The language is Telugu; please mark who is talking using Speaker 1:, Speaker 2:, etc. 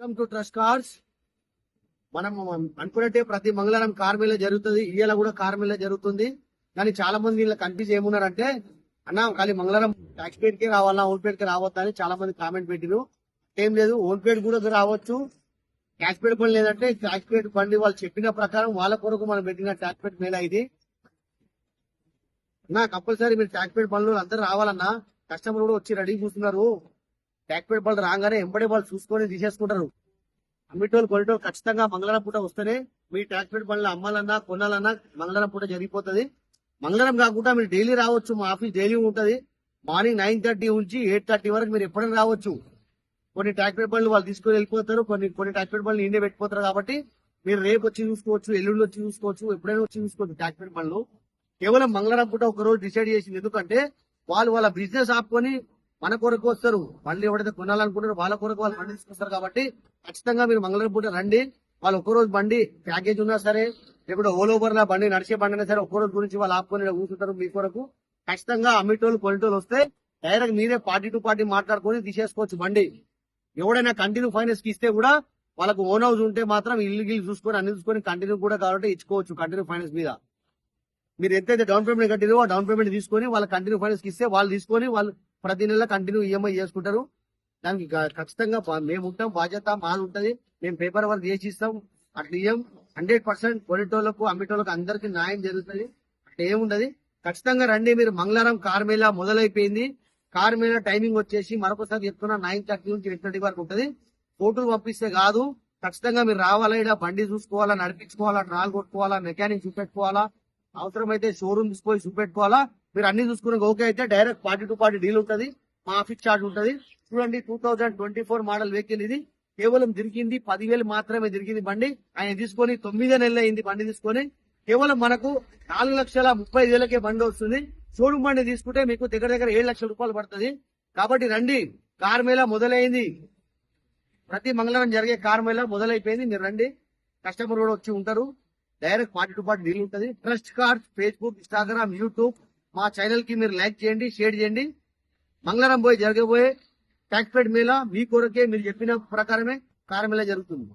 Speaker 1: Welcome to trust cars. మనం అనుకున్నట్టే ప్రతి మంగళవారం కార్ మేళ జరుగుతుంది. ఇవాళ కూడా కార్ మేళ జరుగుతుంది. కానీ చాలా మంది ఇలా కన్ఫ్యూజ్ ఏమున్నారంటే, అన్న ఖాళీ మంగళవారం ట్యాక్స్ పేడ్ కి రావాలా, ఓన్ పేడ్ కి రావద్దా అని చాలా మంది కామెంట్ పెట్టిరు. ఏం లేదు, ఓన్ పేడ్ కూడా రావచ్చు. ట్యాక్స్ పేడ్ పని లేదంటే ట్యాక్స్ పేడ్ బండి వాళ్ళు చెప్పిన ప్రకారం వాళ్ళ కొరకు మనం పెట్టిన ట్యాక్స్ పేడ్ మేళ ఇది. నా కంపల్సరీ మీరు ట్యాక్స్ పేడ్ బండ్లు అందరూ రావాలన్నా. కస్టమర్ కూడా వచ్చి రెడీ కూర్చున్నారు. ట్యాక్స్ పేడ్ బండ్లు రాగానే ఎంబడే వాళ్ళు చూసుకొని తీసేసుకుంటారు. అమ్మిటోళ్ళు కొనేటోళ్ళు ఖచ్చితంగా మంగళవారం పూట వస్తేనే మీ ట్యాక్స్ పేడ్ బండ్లు అమ్మాలన్నా కొనాలన్నా మంగళవారం పూట జరిగిపోతుంది. మంగళవారం కాకుండా మీరు డైలీ రావచ్చు. మా ఆఫీస్ డైలీ ఉంటది. మార్నింగ్ 9:30 నుంచి 8:30 వరకు మీరు ఎప్పుడైనా రావచ్చు. కొన్ని ట్యాక్స్ పేడ్ బండ్లు వాళ్ళు తీసుకొని వెళ్ళిపోతారు, కొన్ని ట్యాక్స్ పేడ్ బండ్లు ఇండియా పెట్టిపోతారు. కాబట్టి మీరు రేపు వచ్చి చూసుకోవచ్చు, ఎల్లుండి వచ్చి చూసుకోవచ్చు, ఎప్పుడైనా వచ్చి చూసుకోవచ్చు. ట్యాక్స్ పేడ్ బండ్లు కేవలం మంగళవారం పూట ఒక రోజు డిసైడ్ చేసింది. ఎందుకంటే వాళ్ళు వాళ్ళ బిజినెస్ ఆపుకొని మన కొరకు వస్తారు. బండ్లు ఎవరైతే కొనాలనుకుంటారో వాళ్ళ కొరకు వాళ్ళు బండి తీసుకొస్తారు. కాబట్టి ఖచ్చితంగా మీరు మంగళవారం పూట రండి. వాళ్ళు ఒక్కరోజు బండి ప్యాకేజ్ ఉన్నా సరే, లేకపోతే ఓల్ ఓవర్ లా బండి నడిచే బండి అయినా సరే, ఒక్కరోజు గురించి వాళ్ళు ఆపుకొని కూర్చుంటారు మీ కొరకు. ఖచ్చితంగా అమ్మిటోళ్ళు కొనేటోళ్ళు వస్తే డైరెక్ట్ మీరే పార్టీ టు పార్టీ మాట్లాడుకొని తీసేసుకోవచ్చు బండి. ఎవడైనా కంటిన్యూ ఫైనాన్స్ కి ఇస్తే కూడా వాళ్ళకు ఓన్ హౌస్ ఉంటే మాత్రం ఇల్లు గిల్లు చూసుకొని అన్ని చూసుకొని కంటిన్యూ కూడా కావాలంటే ఇచ్చుకోవచ్చు. కంటిన్యూ ఫైనాన్స్ మీద మీరు ఎంతైతే డౌన్ పేమెంట్ కట్టిరో ఆ డౌన్ పేమెంట్ తీసుకొని వాళ్ళ కంటిన్యూ ఫైనాన్స్ కి ఇస్తే వాళ్ళు తీసుకొని వాళ్ళు ప్రతి నెల కంటిన్యూ ఈఎంఐ చేసుకుంటారు. దానికి ఖచ్చితంగా మేము ఉంటాం, బాధ్యత మాది ఉంటది. మేము పేపర్ వర్క్ చేసి ఇస్తాం. అట్లా ఇయ్యం. 100% కొనేటోళ్లకు అమ్మేటోళ్ళకు అందరికి న్యాయం జరుగుతుంది. అట్లా ఏముండదు. ఖచ్చితంగా రండి. మీరు మంగళవారం కార్ మేళ మొదలైపోయింది. కార్ మేళ టైమింగ్ వచ్చేసి మరొకసారి చెప్తున్నా 9:30 నుంచి 8:30 వరకు ఉంటది. ఫోటోలు పంపిస్తే కాదు, ఖచ్చితంగా మీరు రావాలా, ఇక్కడ బండి చూసుకోవాలా, నడిపించుకోవాలా, ట్రాల్ కొట్టుకోవాలా, మెకానిక్ చూపెట్టుకోవాలా, అవసరమైతే షోరూమ్ తీసుకొని చూపెట్టుకోవాలా. మీరు అన్ని చూసుకుని ఓకే అయితే direct party to party deal ఉంటుంది. మా ఆఫీస్ చార్జ్ ఉంటుంది. చూడండి, 2024 మోడల్ వెహికల్ ఇది. కేవలం తిరిగింది 10,000 మాత్రమే తిరిగింది బండి. ఆయన తీసుకొని 9 నెలలు అయింది బండి తీసుకొని. కేవలం మనకు 4,30,000కే బండి వస్తుంది. షోరూమ్ బండి తీసుకుంటే మీకు దగ్గర దగ్గర 7 లక్షల రూపాయలు పడుతుంది. కాబట్టి రండి, కార్ మేళ మొదలైంది. ప్రతి మంగళవారం జరిగే కార్ మేళ మొదలైపోయింది. మీరు రండి, కస్టమర్ కూడా వచ్చి ఉంటారు. Direct party to party deal ఉంటుంది. Trust cards Facebook, Instagram, YouTube మా ఛానల్ కి మీరు లైక్ చేయండి, షేర్ చేయండి. మంగళవారం జరగబోయే ట్యాక్స్ పేడ్ మేళ మీ కొరకే మీరు చెప్పిన ప్రకారమే కార్ మేళ జరుగుతుంది.